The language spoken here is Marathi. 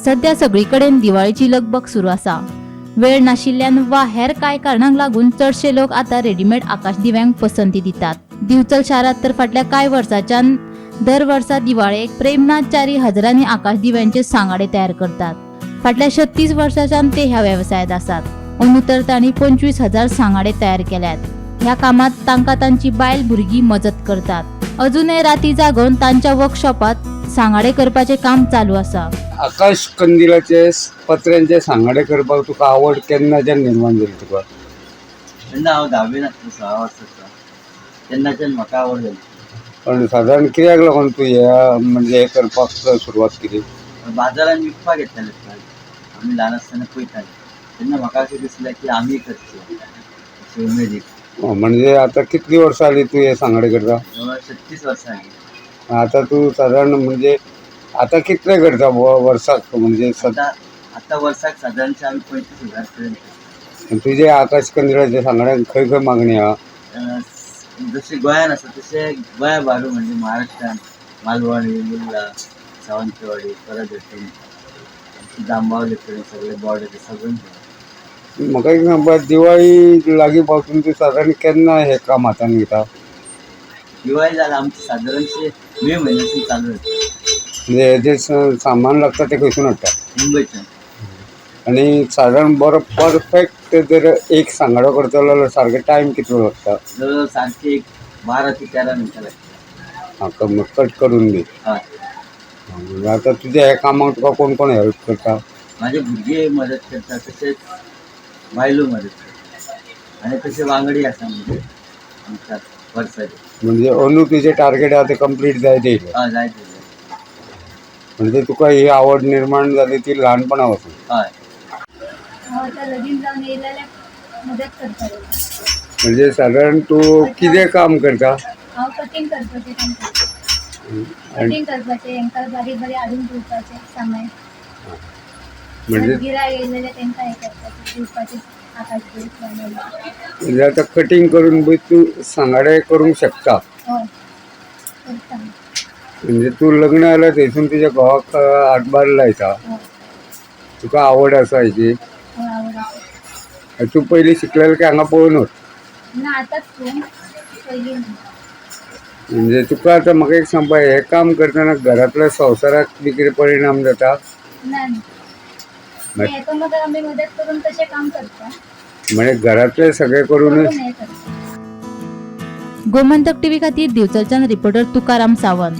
सध्या सगळीकडेन दिवाळीची लगबग सुरू आसा। वेळ नाशिल्ल्यान वा हेर कांय कारणांक लागून चडशे लोक आता रेडीमेड आकाश दिव्यांक पसंती दितात। दिवचल शारात तर फाटल्या कांय वर्सांच्यान दर वर्सा दिवाळेक प्रेमनाथ च्यारी हजारांनी आकाश दिव्यांचे सांगाडे तयार करतात। फाटल्या 36 वर्सांच्यान ते ह्या व्यवसायात आसात। अंदू तर तांणी 25,000 सांगाडे तयार केल्यात। ह्या कामात तांकां तांची बायल भुरगीं मजत करतात। अजूनय राती जागोन तांच्या वर्कशॉपात सांगाडे करपाचे काम चालू आसा। आकाश कंदिलाचे पत्र्यांचे सांगाडे करपाक तुका आवड केन्नाच्यान निर्माण जाली तुका? तेन्ना हांव 10वीन आसतना 6 वर्सांचो तेन्नाच्यान म्हाका आवड जाली। पण साधारण कित्याक लागून तूं ह्या म्हणजे हे करपाक सुरवात केली? बाजारान विकपाक येताले आमी ल्हान आसतना पळयताले तेन्ना म्हाका अशें दिसलें की आमी करचें अशें उमेदीक। म्हणजे आता कितली वर्सां जाली तूं हे सांगाडे करता? 36 वर्सां जालीं। आता तूं साधारण म्हणजे आता कितले करता वर्साक म्हणजे आतां वर्साक सादारणशे आमी 35,000 पर्यंत करता। तुझे आकाश कंदिलाचे सांगाड्यांक खंय खंय मागणी आहा? जशें गोंयान आसा तशें गोंया भायर म्हणजे महाराष्ट्रान मालवणी, मुर्ला, सावंतवाडी, परत जांबावले कडेन सगळे बॉर्डर सगळें। म्हाका एक सांग, दिवाळी लागीं पावतून तूं साधारण केन्ना हे काम हातान घेता? दिवाळी जाल्यार आमची सादारणशे मे म्हयन्यासून चालू जाता। म्हणजे हे जे सामान लागता ते खंयसून हाडटा? मुंबयच्यान। आणि साधारण बरो परफेक्ट जर एक सांगाडो करतलो जाल्यार सारके टायम कितलो लागता? जवळ सारखे 12 ते 13 मिनटां लागतात। म्हाका कट करून दी। हय। आता तुझ्या ह्या कामाक तुका कोण कोण हेल्प करता? माझे भुरगे मदत करता तशेंच बायलो मदत करता आनी तशें वांगडी आसा म्हणजे आमच्या वर्साचे। म्हणजे अंदू तुजें टार्गेट आहा ते कंप्लीट जायत येयलें? हय जायत। म्हणजे तुका ही आवड निर्माण जाली ती ल्हानपणा पासून? हय। हांव आतां लगीन जावन येयलें मदत करतालें। म्हणजे साधारण तूं कितें काम करता? हांव कटींग करपाचें काम करता। कटींग करपाचें हेंकां बारीक बारीक हाडून दिवपाचें सामान। म्हणजे गिरायक येयलेलें तेंकां हें करपाचें दिवपाचें आकाश दिवो बनोवन। म्हणजे आता कटींग करून बी तूं सांगाडे करूंक शकता? हय करता। म्हणजे तूं लग्न जाल्यार थंयसून तुज्या घोवाक हातभार लायता? हय। तुका आवड आसा हेची? हय आवड आसा। तूं पयलीं शिकलेलें की हांगा पळोवनूच? ना आतांच पूण पयलीं ना। म्हणजे तुका आतां म्हाका एक सांग पळय, हें काम करतना घरांतल्या संवसाराक बी कितें परिणाम जाता? ना एकामेकांक आमी मदत करून तशें काम करता। म्हणजे घरांतले सगळे करून हें करता। गोमंतक टीव्ही खातीर दिवचलच्यान रिपोर्टर तुकाराम सावंत।